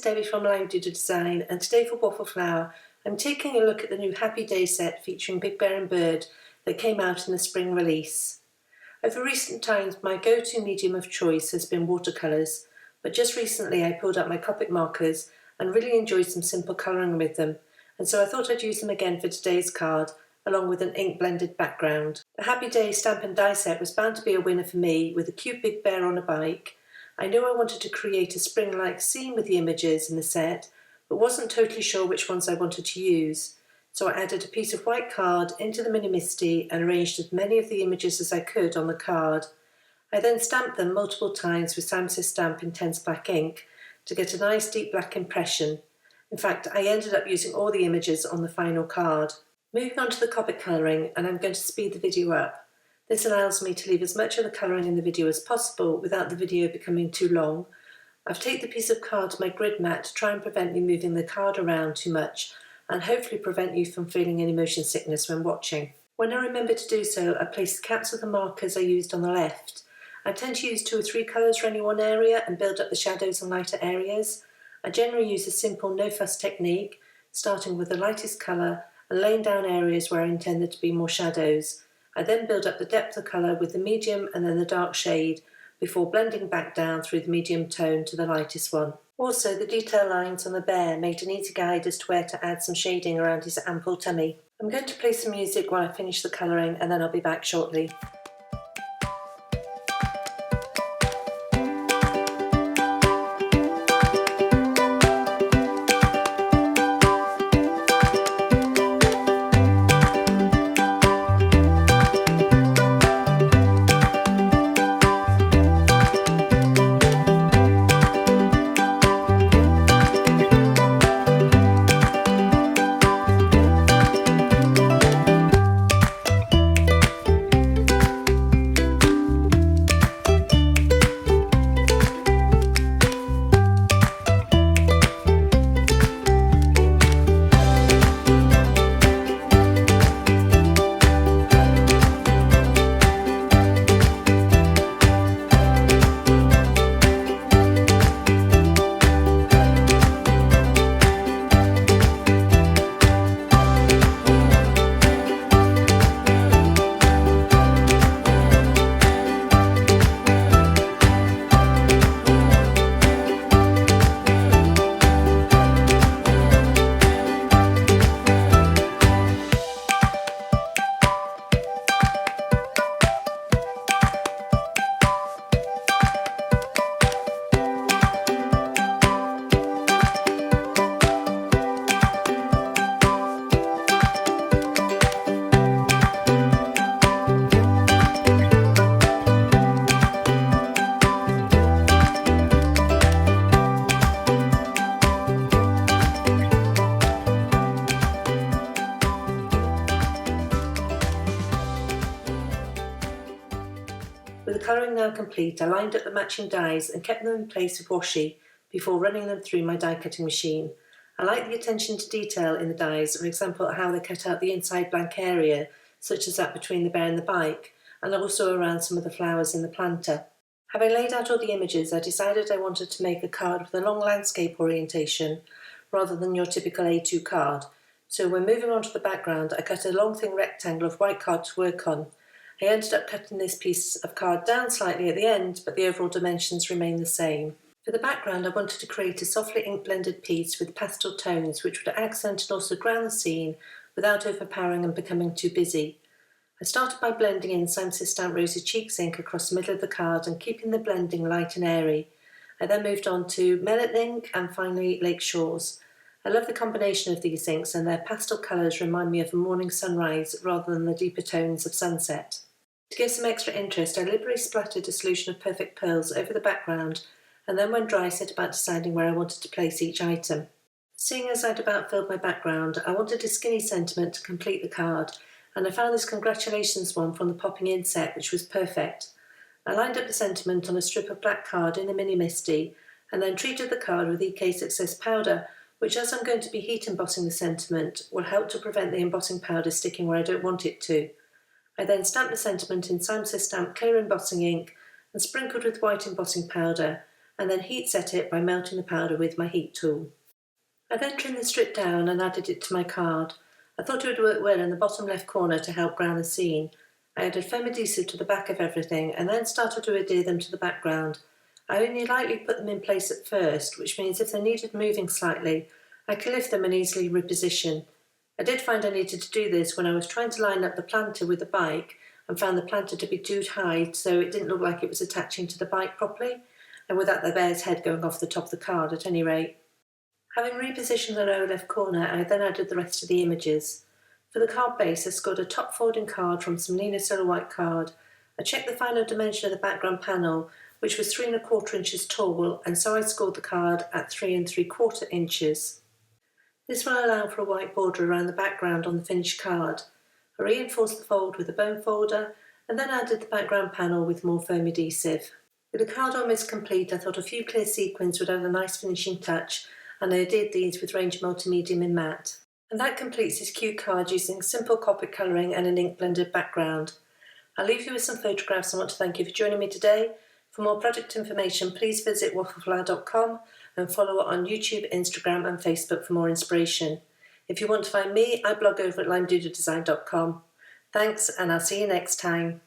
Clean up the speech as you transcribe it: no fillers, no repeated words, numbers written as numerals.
Debby from WIW Design, and today for Waffle Flower I'm taking a look at the new Happy Day set featuring Big Bear and Bird that came out in the spring release. Over recent times my go-to medium of choice has been watercolours, but just recently I pulled out my Copic markers and really enjoyed some simple colouring with them, and so I thought I'd use them again for today's card, along with an ink blended background. The Happy Day stamp and die set was bound to be a winner for me, with a cute big bear on a bike. I knew I wanted to create a spring-like scene with the images in the set, but wasn't totally sure which ones I wanted to use. So I added a piece of white card into the Mini Misty and arranged as many of the images as I could on the card. I then stamped them multiple times with Samson's Stamp Intense Black ink to get a nice deep black impression. In fact, I ended up using all the images on the final card. Moving on to the Copic colouring, and I'm going to speed the video up. This allows me to leave as much of the colouring in the video as possible without the video becoming too long. I've taped the piece of card to my grid mat to try and prevent me moving the card around too much and hopefully prevent you from feeling any motion sickness when watching. When I remember to do so, I place the caps of the markers I used on the left. I tend to use 2 or 3 colours for any one area and build up the shadows and lighter areas. I generally use a simple no-fuss technique, starting with the lightest colour and laying down areas where I intend there to be more shadows. I then build up the depth of colour with the medium and then the dark shade, before blending back down through the medium tone to the lightest one. Also, the detail lines on the bear made an easy guide as to where to add some shading around his ample tummy. I'm going to play some music while I finish the colouring, and then I'll be back shortly. With the colouring now complete, I lined up the matching dies and kept them in place with washi before running them through my die cutting machine. I like the attention to detail in the dies, for example how they cut out the inside blank area, such as that between the bear and the bike, and also around some of the flowers in the planter. Having laid out all the images, I decided I wanted to make a card with a long landscape orientation rather than your typical A2 card. So when moving on to the background, I cut a long thin rectangle of white card to work on. I ended up cutting this piece of card down slightly at the end, but the overall dimensions remain the same. For the background, I wanted to create a softly ink blended piece with pastel tones which would accent and also ground the scene without overpowering and becoming too busy. I started by blending in Samson's Stamp Rosy Cheeks ink across the middle of the card and keeping the blending light and airy. I then moved on to Mellet ink and finally Lake Shores. I love the combination of these inks, and their pastel colours remind me of a morning sunrise rather than the deeper tones of sunset. To give some extra interest, I liberally splattered a solution of Perfect Pearls over the background and then when dry set about deciding where I wanted to place each item. Seeing as I'd about filled my background, I wanted a skinny sentiment to complete the card, and I found this congratulations one from the Popping In set, which was perfect. I lined up the sentiment on a strip of black card in the Mini Misty and then treated the card with EK Success powder, which, as I'm going to be heat embossing the sentiment, will help to prevent the embossing powder sticking where I don't want it to. I then stamped the sentiment in Samson's Stamp clear embossing ink and sprinkled with white embossing powder, and then heat set it by melting the powder with my heat tool. I then trimmed the strip down and added it to my card. I thought it would work well in the bottom left corner to help ground the scene. I added foam adhesive to the back of everything and then started to adhere them to the background. I only lightly put them in place at first, which means if they needed moving slightly, I could lift them and easily reposition. I did find I needed to do this when I was trying to line up the planter with the bike and found the planter to be too high so it didn't look like it was attaching to the bike properly, and without the bear's head going off the top of the card at any rate. Having repositioned the lower left corner, I then added the rest of the images. For the card base, I scored a top folding card from some Nina Solar White card. I checked the final dimension of the background panel, which was 3 1/4 inches tall, and so I scored the card at 3 3/4 inches. This will allow for a white border around the background on the finished card. I reinforced the fold with a bone folder and then added the background panel with more foam adhesive. With the card almost complete, I thought a few clear sequins would add a nice finishing touch, and I adhered these with Range Multimedium in matte. And that completes this cute card using simple Copic colouring and an ink blended background. I'll leave you with some photographs and want to thank you for joining me today. For more product information, please visit waffleflower.com and follow it on YouTube, Instagram and Facebook for more inspiration. If you want to find me, I blog over at limedoodledesign.com. Thanks, and I'll see you next time.